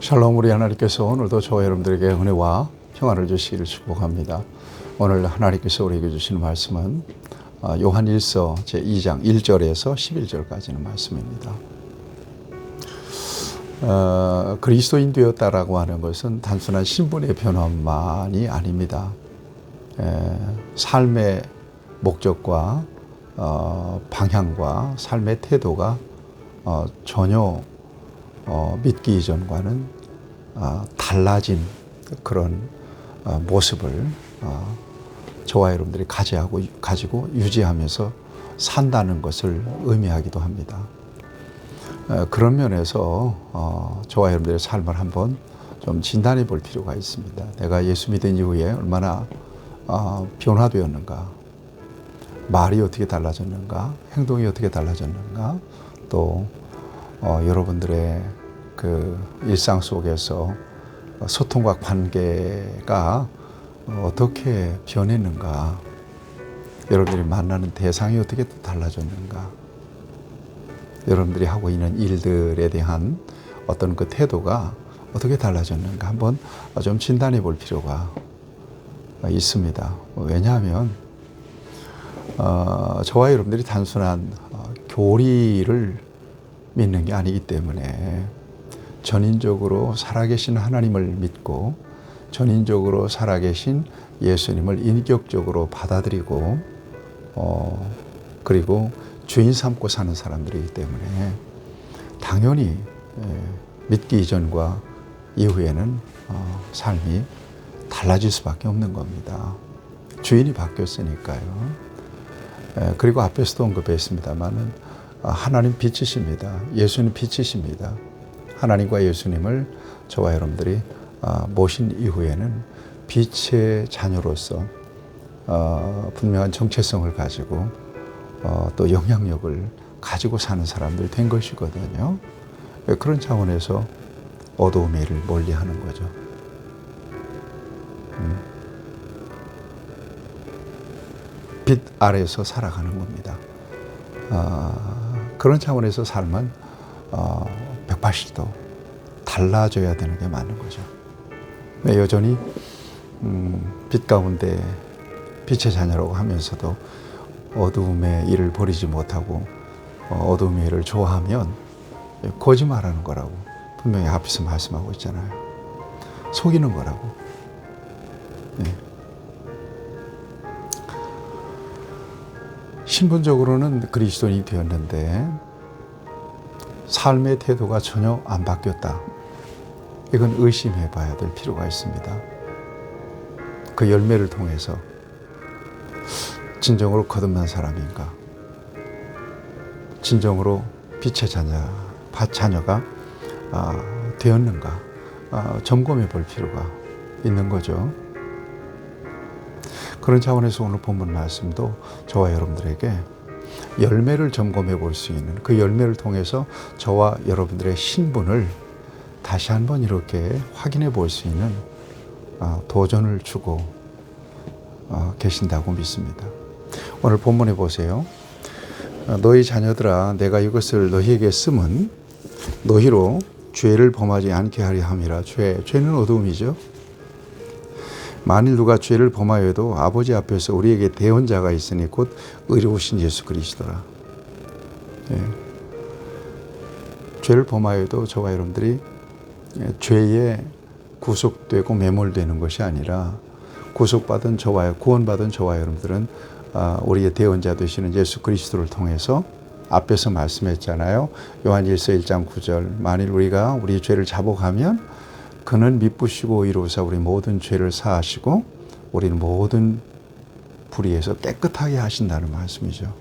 샬롬, 우리 하나님께서 오늘도 저와 여러분들에게 은혜와 평안을 주시기를 축복합니다. 오늘 하나님께서 우리에게 주시는 말씀은 요한일서 제2장 1절에서 11절까지는 말씀입니다. 그리스도인 되었다라고 하는 것은 단순한 신분의 변화만이 아닙니다. 삶의 목적과 방향과 삶의 태도가 전혀 믿기 이전과는 달라진 그런 모습을 저와 여러분들이 가지고 유지하면서 산다는 것을 의미하기도 합니다. 그런 면에서 저와 여러분들의 삶을 한번 좀 진단해 볼 필요가 있습니다. 내가 예수 믿은 이후에 얼마나 변화되었는가, 말이 어떻게 달라졌는가, 행동이 어떻게 달라졌는가, 또 여러분들의 그 일상 속에서 소통과 관계가 어떻게 변했는가, 여러분들이 만나는 대상이 어떻게 또 달라졌는가, 여러분들이 하고 있는 일들에 대한 어떤 그 태도가 어떻게 달라졌는가 한번 좀 진단해 볼 필요가 있습니다. 왜냐하면 저와 여러분들이 단순한 교리를 믿는 게 아니기 때문에 전인적으로 살아계신 하나님을 믿고 전인적으로 살아계신 예수님을 인격적으로 받아들이고 그리고 주인 삼고 사는 사람들이기 때문에 당연히 믿기 이전과 이후에는 삶이 달라질 수밖에 없는 겁니다. 주인이 바뀌었으니까요. 그리고 앞에서도 언급했습니다마는 하나님 빛이십니다. 예수님 빛이십니다. 하나님과 예수님을 저와 여러분들이 모신 이후에는 빛의 자녀로서 분명한 정체성을 가지고 또 영향력을 가지고 사는 사람들 된 것이거든요. 그런 차원에서 어두움의 일을 멀리하는 거죠. 빛 아래에서 살아가는 겁니다. 그런 차원에서 삶은 180도 달라져야 되는 게 맞는 거죠. 여전히 빛 가운데 빛의 자녀라고 하면서도 어두움의 일을 버리지 못하고 어두움의 일을 좋아하면 거짓말하는 거라고 분명히 앞에서 말씀하고 있잖아요. 속이는 거라고. 네. 신분적으로는 그리스도인이 되었는데 삶의 태도가 전혀 안 바뀌었다. 이건 의심해 봐야 될 필요가 있습니다. 그 열매를 통해서 진정으로 거듭난 사람인가? 진정으로 빛의 자녀가 되었는가? 점검해 볼 필요가 있는 거죠. 그런 차원에서 오늘 본문 말씀도 저와 여러분들에게 열매를 점검해 볼 수 있는, 그 열매를 통해서 저와 여러분들의 신분을 다시 한번 이렇게 확인해 볼 수 있는 도전을 주고 계신다고 믿습니다. 오늘 본문에 보세요. 너희 자녀들아, 내가 이것을 너희에게 쓰면 너희로 죄를 범하지 않게 하려 함이라. 죄는 어두움이죠. 만일 누가 죄를 범하여도 아버지 앞에서 우리에게 대언자가 있으니 곧 의로우신 예수 그리스도라. 네. 죄를 범하여도 저와 여러분들이 죄에 구속되고 매몰되는 것이 아니라 구원받은 저와 여러분들은 우리의 대언자 되시는 예수 그리스도를 통해서 앞에서 말씀했잖아요. 요한일서 1장 9절 만일 우리가 우리 죄를 자복하면 그는 미쁘시고 의로우사 우리 모든 죄를 사하시고 우리는 모든 불의에서 깨끗하게 하신다는 말씀이죠.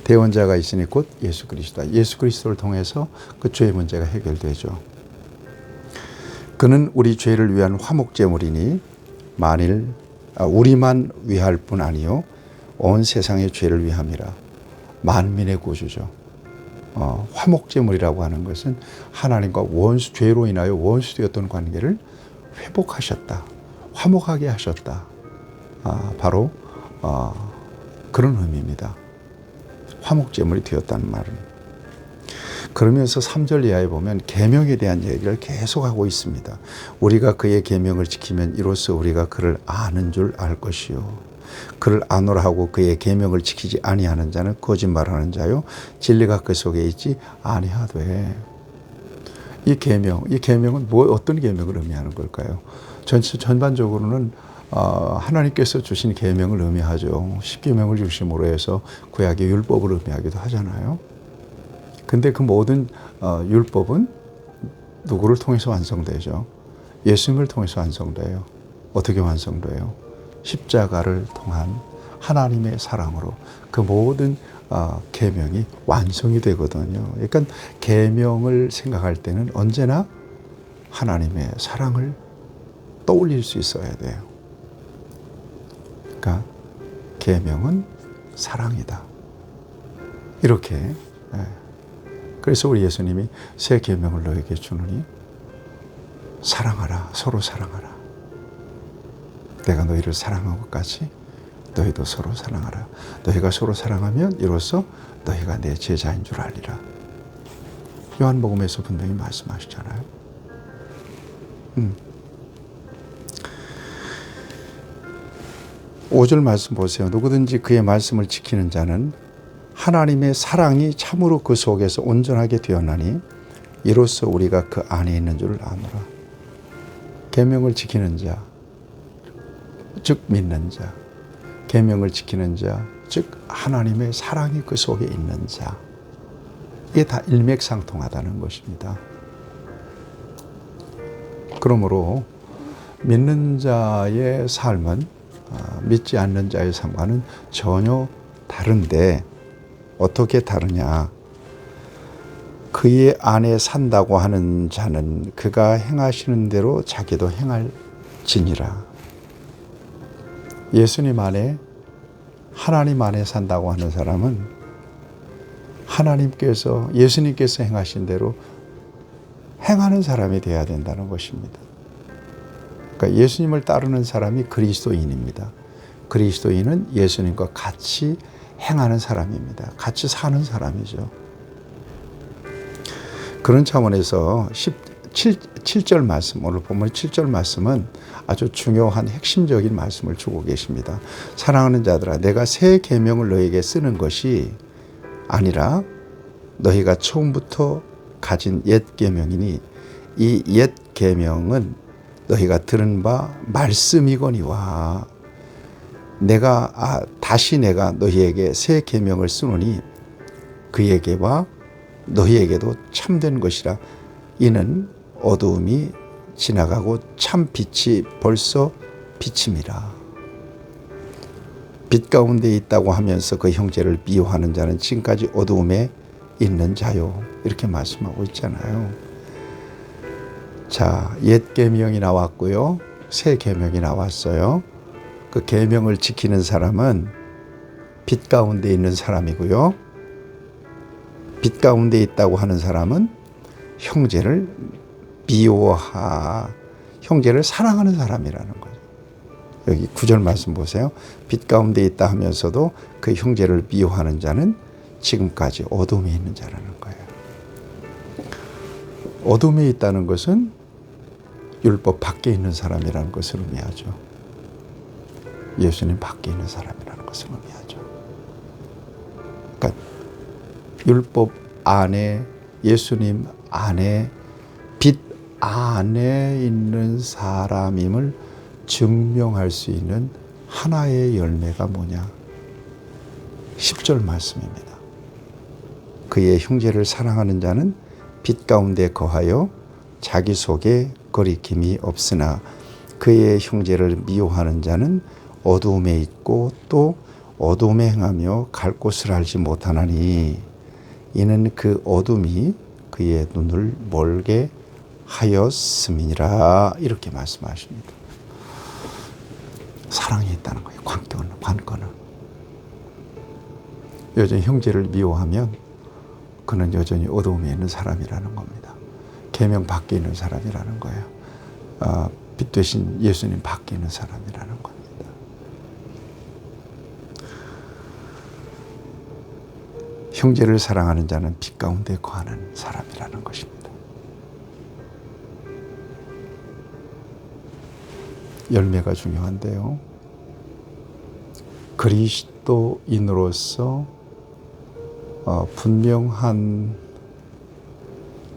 대언자가 있으니 곧 예수 그리스도다. 예수 그리스도를 통해서 그 죄의 문제가 해결되죠. 그는 우리 죄를 위한 화목제물이니 만일 우리만 위할 뿐 아니요 온 세상의 죄를 위함이라. 만민의 구주죠. 화목제물이라고 하는 것은 하나님과 죄로 인하여 원수되었던 관계를 회복하셨다. 화목하게 하셨다. 바로 그런 의미입니다. 화목제물이 되었다는 말은. 그러면서 3절 이하에 보면 계명에 대한 얘기를 계속하고 있습니다. 우리가 그의 계명을 지키면 이로써 우리가 그를 아는 줄 알 것이요. 그를 아노라 하고 그의 계명을 지키지 아니하는 자는 거짓말하는 자요 진리가 그 속에 있지 아니하되. 이 계명은 어떤 계명을 의미하는 걸까요? 전반적으로는 하나님께서 주신 계명을 의미하죠. 십계명을 중심으로 해서 구약의 율법을 의미하기도 하잖아요. 근데 그 모든 율법은 누구를 통해서 완성되죠? 예수님을 통해서 완성돼요. 어떻게 완성돼요? 십자가를 통한 하나님의 사랑으로 그 모든 계명이 완성이 되거든요. 그러니까 계명을 생각할 때는 언제나 하나님의 사랑을 떠올릴 수 있어야 돼요. 그러니까 계명은 사랑이다. 이렇게. 그래서 우리 예수님이 새 계명을 너에게 주노니 사랑하라. 서로 사랑하라. 내가 너희를 사랑한 것 같이 너희도 서로 사랑하라. 너희가 서로 사랑하면 이로써 너희가 내 제자인 줄 알리라. 요한복음에서 분명히 말씀하시잖아요. 5절 말씀 보세요. 누구든지 그의 말씀을 지키는 자는 하나님의 사랑이 참으로 그 속에서 온전하게 되었나니 이로써 우리가 그 안에 있는 줄 아노라. 계명을 지키는 자, 즉 믿는 자, 계명을 지키는 자, 즉 하나님의 사랑이 그 속에 있는 자. 이게 다 일맥상통하다는 것입니다. 그러므로 믿는 자의 삶은 믿지 않는 자의 삶과는 전혀 다른데 어떻게 다르냐? 그의 안에 산다고 하는 자는 그가 행하시는 대로 자기도 행할지니라. 예수님 안에 하나님 안에 산다고 하는 사람은 예수님께서 행하신 대로 행하는 사람이 되어야 된다는 것입니다. 그러니까 예수님을 따르는 사람이 그리스도인입니다. 그리스도인은 예수님과 같이 행하는 사람입니다. 같이 사는 사람이죠. 그런 차원에서 7절 말씀, 오늘 본문 7절 말씀은 아주 중요한 핵심적인 말씀을 주고 계십니다. 사랑하는 자들아, 내가 새 계명을 너에게 쓰는 것이 아니라 너희가 처음부터 가진 옛 계명이니 이 옛 계명은 너희가 들은 바 말씀이거니와 다시 내가 너희에게 새 계명을 쓰노니 그에게와 너희에게도 참된 것이라. 이는 어두움이 지나가고 참 빛이 벌써 비침이라. 빛 가운데 있다고 하면서 그 형제를 미워하는 자는 지금까지 어두움에 있는 자요. 이렇게 말씀하고 있잖아요. 자, 옛 계명이 나왔고요. 새 계명이 나왔어요. 그 계명을 지키는 사람은 빛 가운데 있는 사람이고요. 빛 가운데 있다고 하는 사람은 형제를 형제를 사랑하는 사람이라는 거죠. 여기 9절 말씀 보세요. 빛 가운데 있다 하면서도 그 형제를 미워하는 자는 지금까지 어둠에 있는 자라는 거예요. 어둠에 있다는 것은 율법 밖에 있는 사람이라는 것을 의미하죠. 예수님 밖에 있는 사람이라는 것을 의미하죠. 그러니까 율법 안에, 예수님 안에, 빛 안에 있는 사람임을 증명할 수 있는 하나의 열매가 뭐냐? 10절 말씀입니다. 그의 형제를 사랑하는 자는 빛 가운데 거하여 자기 속에 거리낌이 없으나 그의 형제를 미워하는 자는 어두움에 있고 또 어두움에 행하며 갈 곳을 알지 못하나니 이는 그 어둠이 그의 눈을 멀게 하였음이니라. 이렇게 말씀하십니다. 사랑이 있다는 거예요. 관건은. 여전히 형제를 미워하면 그는 여전히 어두움에 있는 사람이라는 겁니다. 계명 밖에 있는 사람이라는 거예요. 빛 되신 예수님 밖에 있는 사람이라는 겁니다. 형제를 사랑하는 자는 빛 가운데 거하는 사람이라는 것입니다. 열매가 중요한데요. 그리스도인으로서 분명한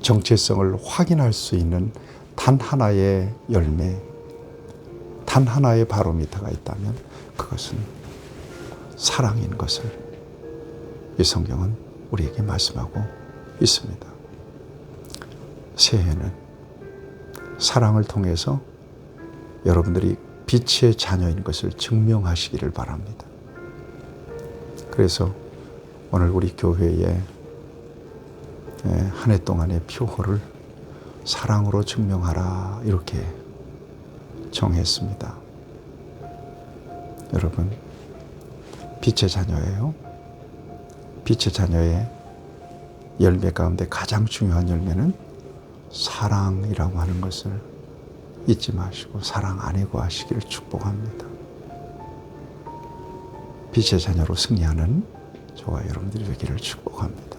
정체성을 확인할 수 있는 단 하나의 열매, 단 하나의 바로미터가 있다면 그것은 사랑인 것을 이 성경은 우리에게 말씀하고 있습니다. 새해는 사랑을 통해서 여러분들이 빛의 자녀인 것을 증명하시기를 바랍니다. 그래서 오늘 우리 교회에 한 해 동안의 표호를 사랑으로 증명하라 이렇게 정했습니다. 여러분, 빛의 자녀예요. 빛의 자녀의 열매 가운데 가장 중요한 열매는 사랑이라고 하는 것을 잊지 마시고 사랑 안에 거하시기를 축복합니다. 빛의 자녀로 승리하는 저와 여러분들이 되기를 축복합니다.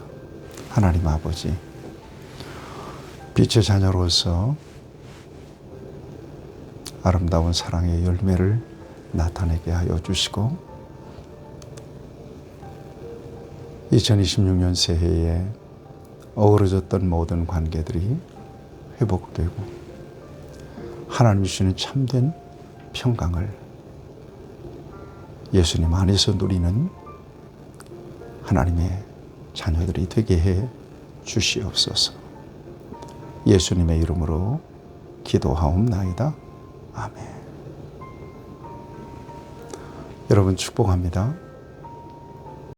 하나님 아버지, 빛의 자녀로서 아름다운 사랑의 열매를 나타내게 하여 주시고 2026년 새해에 어우러졌던 모든 관계들이 회복되고 하나님 주시는 참된 평강을 예수님 안에서 누리는 하나님의 자녀들이 되게 해 주시옵소서. 예수님의 이름으로 기도하옵나이다. 아멘. 여러분 축복합니다.